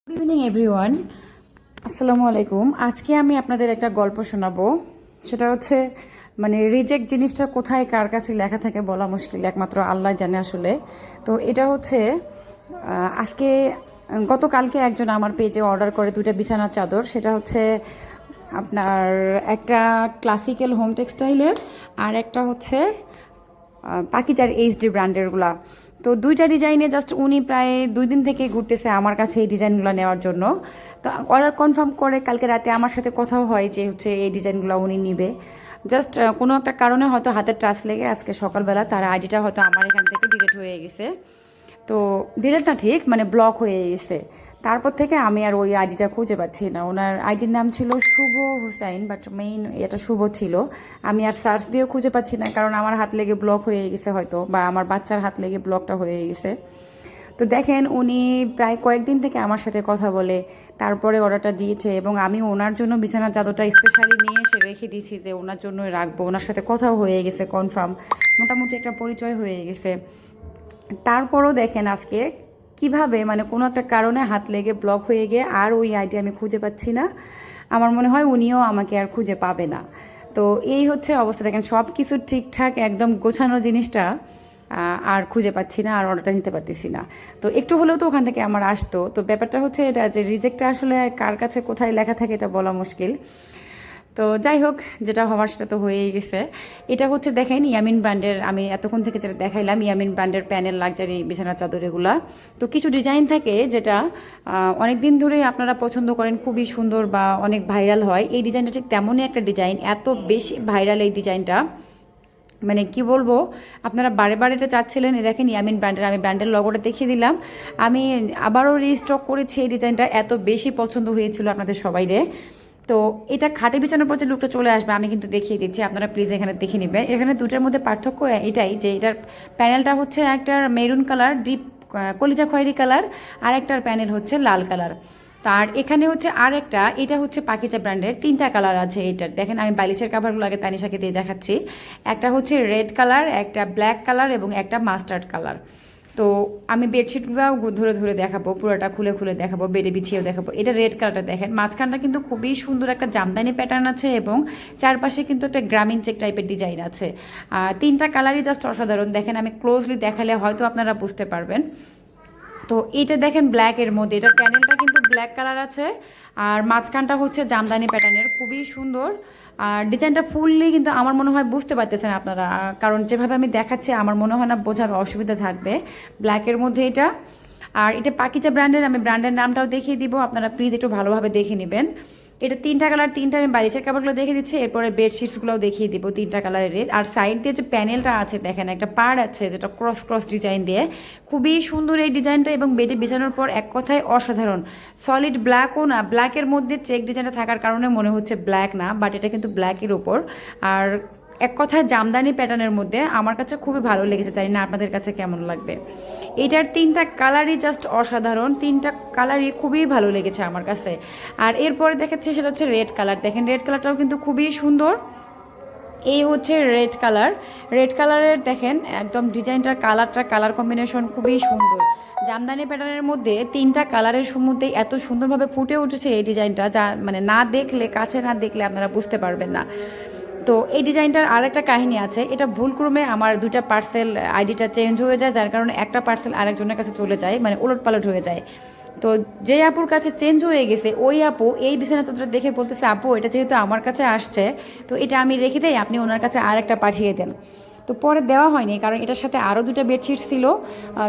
Good evening everyone, আসসালামু আলাইকুম। আজকে আমি আপনাদের একটা গল্প শোনাবো। সেটা হচ্ছে রিজেক্ট জিনিসটা কোথায় কার কাছে লেখা থাকে বলা মুশকিল, একমাত্র আল্লাহ জানে আসলে। তো এটা হচ্ছে আজকে গতকালকে একজন আমার পেজে অর্ডার করে দুইটা বিছানার চাদর। সেটা হচ্ছে আপনার একটা ক্লাসিক্যাল হোম টেক্সটাইলের আর একটা হচ্ছে পাকিজার এইচডি ব্র্যান্ডেরগুলা। তো দুইটা ডিজাইনে জাস্ট উনি প্রায় 2 দিন থেকে ঘুরতেছে আমার কাছে এই ডিজাইনগুলো নেওয়ার জন্য। তো অর্ডার কনফার্ম করে কালকে রাতে আমার সাথে কথাও হয় যে হচ্ছে এই ডিজাইনগুলো উনি নিবে। জাস্ট কোনো একটা কারণে হয়তো হাতের টাচ লেগে আজকে সকালবেলা তার আইডিটা হয়তো আমার এখান থেকে ডিলিট হয়ে গেছে। তো ডিলিট না ঠিক ব্লক হয়ে গেছে। তারপর থেকে আমি আর ওই আইডিটা খুঁজে পাচ্ছি না। ওনার আইডির নাম ছিল শুভ হুসাইন, বাট মেইন এটা শুভ ছিল। আমি আর সার্চ দিয়েও খুঁজে পাচ্ছি না, কারণ আমার হাত লেগে ব্লক হয়ে গেছে হয়তো, বা আমার বাচ্চার হাত লেগে ব্লকটা হয়ে গেছে। তো দেখেন উনি প্রায় কয়েকদিন থেকে আমার সাথে কথা বলে তারপরে অর্ডারটা দিয়েছে, এবং আমি ওনার জন্য বিছানার চাদরটা স্পেশালি নিয়ে এসে রেখে দিয়েছি যে ওনার জন্যই রাখবো। ওনার সাথে কথাও হয়ে গেছে, কনফার্ম মোটামুটি একটা পরিচয় হয়ে গেছে। তারপরও দেখেন আজকে কিভাবে কোনো একটা কারণে হাত লেগে ব্লক হয়ে গিয়ে আর ওই আইডি আমি খুঁজে পাচ্ছি না। আমার মনে হয় উনিও আমাকে আর খুঁজে পাবে না। তো এই হচ্ছে অবস্থা। দেখেন সব কিছু ঠিকঠাক একদম গোছানো জিনিসটা আর খুঁজে পাচ্ছি না, আর অর্ডারটা নিতে পারতেছি না। তো একটু হলেও তো ওখান থেকে আমার আসতো। তো ব্যাপারটা হচ্ছে এটা যে রিজেক্টটা আসলে কার কাছে কোথায় লেখা থাকে এটা বলা মুশকিল। তো যাই হোক, যেটা হওয়ার সেটা তো হয়েই গেছে। এটা হচ্ছে দেখেন ইয়ামিন ব্র্যান্ডের, আমি এতক্ষণ থেকে যেটা দেখাইলাম ইয়ামিন ব্র্যান্ডের প্যানেল লাক্সারি বিছানা চাদর এগুলা। তো কিছু ডিজাইন থাকে যেটা অনেক দিন ধরেই আপনারা পছন্দ করেন, খুবই সুন্দর বা অনেক ভাইরাল হয়। এই ডিজাইনটা ঠিক তেমনই একটা ডিজাইন, এত বেশি ভাইরাল এই ডিজাইনটা, কি বলবো। আপনারা বারে বারে এটা চাচ্ছিলেন। দেখেন ইয়ামিন ব্র্যান্ডের, আমি ব্র্যান্ডের লগোটা দেখিয়ে দিলাম। আমি আবারও রিস্টক করেছি এই ডিজাইনটা, এত বেশি পছন্দ হয়েছিল আপনাদের সবাইরে। তো এটা খাটে বিছানোর পর যে লুকটা চলে আসবে আমি কিন্তু দেখিয়ে দিচ্ছি, আপনারা প্লিজ এখানে দেখে নেবেন। এখানে দুটার মধ্যে পার্থক্য এটাই যে এটার প্যানেলটা হচ্ছে একটা মেরুন কালার, ডিপ কলিজা খয়েরি কালার, আর একটার প্যানেল হচ্ছে লাল কালার। তার এখানে হচ্ছে আর একটা, এটা হচ্ছে পাকিজা ব্র্যান্ডের, 3টা কালার আছে এটার। দেখেন আমি বালিশের কাভারগুলো আগে তানিশাকে দিয়ে দেখাচ্ছি। একটা হচ্ছে রেড কালার, একটা ব্ল্যাক কালার এবং একটা মাস্টার্ড কালার। তো আমি বেডশিটগুলোও ধরে ধরে দেখাবো, পুরোটা খুলে খুলে দেখাবো, বেডে বিছিয়েও দেখাবো। এটা রেড কালারটা দেখেন, মাঝখানটা কিন্তু খুবই সুন্দর একটা জামদানি প্যাটার্ন আছে, এবং চারপাশে কিন্তু একটা গ্রামীণ চেক টাইপের ডিজাইন আছে। 3টা কালারই জাস্ট অসাধারণ। দেখেন আমি ক্লোজলি দেখালে হয়তো আপনারা বুঝতে পারবেন। তো এইটা দেখেন ব্ল্যাকের মধ্যে, এটার প্যানেলটা কিন্তু ব্ল্যাক কালার আছে, আর মাঝখানটা হচ্ছে জামদানি প্যাটার্নের, খুবই সুন্দর। আর ডিজাইনটা ফুললি কিন্তু আমার মনে হয় বুঝতে পারতেছেন আপনারা, কারণ যেভাবে আমি দেখাচ্ছি আমার মনে হয় না বোঝার অসুবিধা থাকবে। ব্ল্যাকের মধ্যে এটা, আর এটা পাকিজা ব্র্যান্ডের, আমি ব্র্যান্ডের নামটাও দেখিয়ে দিব, আপনারা প্লিজ একটু ভালোভাবে দেখে নেবেন। এটা 3টা কালার, 3টা আমি বালিশের কাপড়গুলো দেখে দিচ্ছি, এরপরে বেডশিটসগুলোও দেখিয়ে দিব 3টা কালারের। আর সাইড দিয়ে যে প্যানেলটা আছে দেখেন, একটা পাড় আছে যেটা ক্রস ক্রস ডিজাইন দিয়ে, খুবই সুন্দর এই ডিজাইনটা, এবং বেডে বিছানোর পর এক কথায় অসাধারণ। সলিড ব্ল্যাকও না, ব্ল্যাকের মধ্যে চেক ডিজাইনটা থাকার কারণে মনে হচ্ছে ব্ল্যাক না, বাট এটা কিন্তু ব্ল্যাকের ওপর। আর এক কথায় জামদানি প্যাটার্নের মধ্যে আমার কাছে খুবই ভালো লেগেছে, জানি না আপনাদের কাছে কেমন লাগবে। এটার 3টা কালারই জাস্ট অসাধারণ, 3টা কালারই খুবই ভালো লেগেছে আমার কাছে। আর এরপরে দেখাচ্ছে সেটা হচ্ছে রেড কালার। দেখেন রেড কালারটাও কিন্তু খুবই সুন্দর। এই হচ্ছে রেড কালার, রেড কালারের দেখেন একদম ডিজাইনটার কালার কম্বিনেশন খুবই সুন্দর। জামদানি প্যাটার্নের মধ্যে 3টা কালারের মধ্যে এত সুন্দরভাবে ফুটে উঠেছে এই ডিজাইনটা, যা না দেখলে, কাছে না দেখলে আপনারা বুঝতে পারবেন না। তো এই ডিজাইনটার আর একটা কাহিনী আছে, এটা ভুলক্রমে আমার 2টা পার্সেল আইডিটা চেঞ্জ হয়ে যায়, যার কারণে একটা পার্সেল আরেকজনের কাছে চলে যায়, ওলটপালট হয়ে যায়। তো যে আপুর কাছে চেঞ্জ হয়ে গেছে ওই আপু এই বিছানা চাদরটা দেখে বলতেছে, আপু এটা যেহেতু আমার কাছে আসছে তো এটা আমি রেখে দেই, আপনি ওনার কাছে আরেকটা পাঠিয়ে দেন। তো পরে দেওয়া হয়নি, কারণ এটার সাথে আরও 2টা বেডশিট ছিল,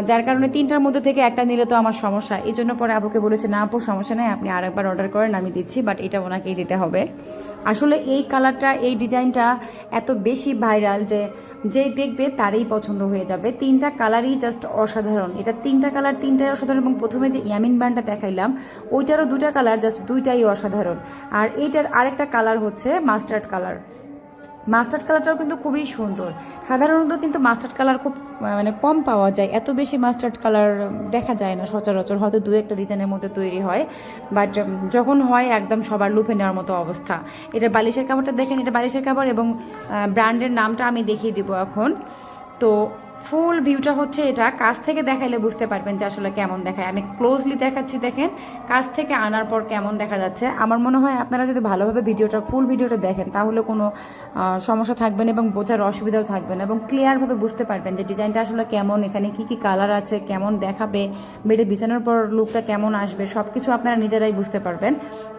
যার কারণে 3টার মধ্যে থেকে একটা নিলে তো আমার সমস্যা। এই জন্য পরে আপুকে বলেছে, না আপু সমস্যা নেই, আপনি আরেকবার অর্ডার করেন, আমি দিচ্ছি, বাট এটা ওনাকেই দিতে হবে। আসলে এই কালারটা, এই ডিজাইনটা এত বেশি ভাইরাল যে যে দেখবে তারই পছন্দ হয়ে যাবে। 3টা কালারই জাস্ট অসাধারণ। এটা 3টা কালার, 3টাই অসাধারণ, এবং প্রথমে যে ইয়ামিন ব্র্যান্ডটা দেখাইলাম ওইটারও 2টা কালার, জাস্ট 2টাই অসাধারণ। আর এইটার আরেকটা কালার হচ্ছে মাস্টার্ড কালার। মাস্টার্ড কালারটাও কিন্তু খুবই সুন্দর। সাধারণত কিন্তু মাস্টার্ড কালার খুব কম পাওয়া যায়, এত বেশি মাস্টার্ড কালার দেখা যায় না সচরাচর, হয়তো 2-একটা ডিজাইনের মধ্যে তৈরি হয়, বাট যখন হয় একদম সবার লুফে নেওয়ার মতো অবস্থা। এটা বালিশের কাপড়টা দেখেন, এটা বালিশের কাপড়, এবং ব্র্যান্ডের নামটা আমি দেখিয়ে দিব এখন। তো ফুল ভিউটা হচ্ছে এটা, কাছ থেকে দেখাইলে বুঝতে পারবেন যে আসলে কেমন দেখায়। আমি ক্লোজলি দেখাচ্ছি, দেখেন কাছ থেকে আনার পর কেমন দেখা যাচ্ছে। আমার মনে হয় আপনারা যদি ভালোভাবে ভিডিওটা ফুল ভিডিওটা দেখেন তাহলে কোনো সমস্যা থাকবে না এবং বোঝার অসুবিধাও থাকবে না, এবং ক্লিয়ারভাবে বুঝতে পারবেন যে ডিজাইনটা আসলে কেমন, এখানে কি কি কালার আছে, কেমন দেখাবে, বেডে বিছানোর পর লুকটা কেমন আসবে, সব কিছু আপনারা নিজেরাই বুঝতে পারবেন।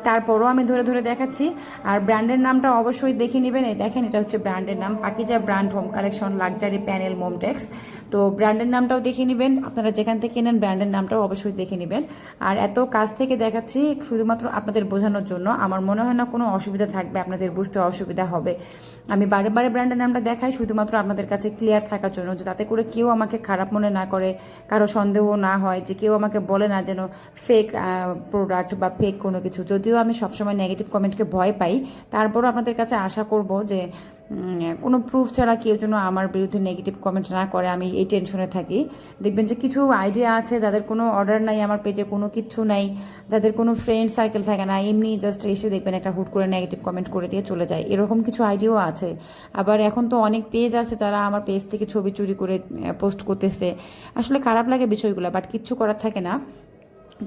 তারপরও আমি ধরে ধরে দেখাচ্ছি। আর ব্র্যান্ডের নামটা অবশ্যই দেখে নেবেন। এই দেখেন, এটা হচ্ছে ব্র্যান্ডের নাম, Pakiza brand home collection luxury panel Momtex. তো ব্র্যান্ডের নামটাও দেখে নেবেন, আপনারা যেখান থেকে নেন ব্র্যান্ডের নামটাও অবশ্যই দেখে নেবেন। আর এত কাছ থেকে দেখাচ্ছি শুধুমাত্র আপনাদের বোঝানোর জন্য, আমার মনে হয় না কোনো অসুবিধা থাকবে, আপনাদের বুঝতে অসুবিধা হবে। আমি বারে বারে ব্র্যান্ডের নামটা দেখাই শুধুমাত্র আপনাদের কাছে ক্লিয়ার থাকার জন্য, যাতে করে কেউ আমাকে খারাপ মনে না করে, কারো সন্দেহ না হয়, যে কেউ আমাকে বলে না যেন ফেক প্রোডাক্ট বা ফেক কোনো কিছু। যদিও আমি সবসময় নেগেটিভ কমেন্টকে ভয় পাই, তারপরও আপনাদের কাছে আশা করব যে কোনো প্রুফ ছাড়া কেউ যেন আমার বিরুদ্ধে নেগেটিভ কমেন্ট না করে, আমি এই টেনশনে থাকি। দেখবেন যে কিছু আইডিয়া আছে যাদের কোনো অর্ডার নাই, আমার পেজে কোনো কিচ্ছু নাই, যাদের কোনো ফ্রেন্ড সার্কেল থাকে না, এমনি জাস্ট এসে দেখবেন একটা হুট করে নেগেটিভ কমেন্ট করে দিয়ে চলে যায়, এরকম কিছু আইডিয়াও আছে। আবার এখন তো অনেক পেজ আছে যারা আমার পেজ থেকে ছবি চুরি করে পোস্ট করতেছে। আসলে খারাপ লাগে বিষয়গুলো, বাট কিচ্ছু করার থাকে না।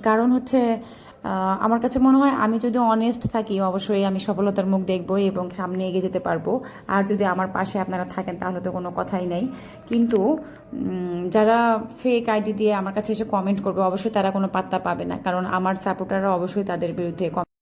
কারণ হচ্ছে আমার কাছে মনে হয় আমি যদি অনেস্ট থাকি অবশ্যই আমি সফলতার মুখ দেখব এবং সামনে এগিয়ে যেতে পারবো। আর যদি আমার পাশে আপনারা থাকেন তাহলে তো কোনো কথাই নাই। কিন্তু যারা ফেক আইডি দিয়ে আমার কাছে এসে কমেন্ট করবে অবশ্যই তারা কোনো পাত্তা পাবে না, কারণ আমার সাপোর্টাররা অবশ্যই তাদের বিরুদ্ধে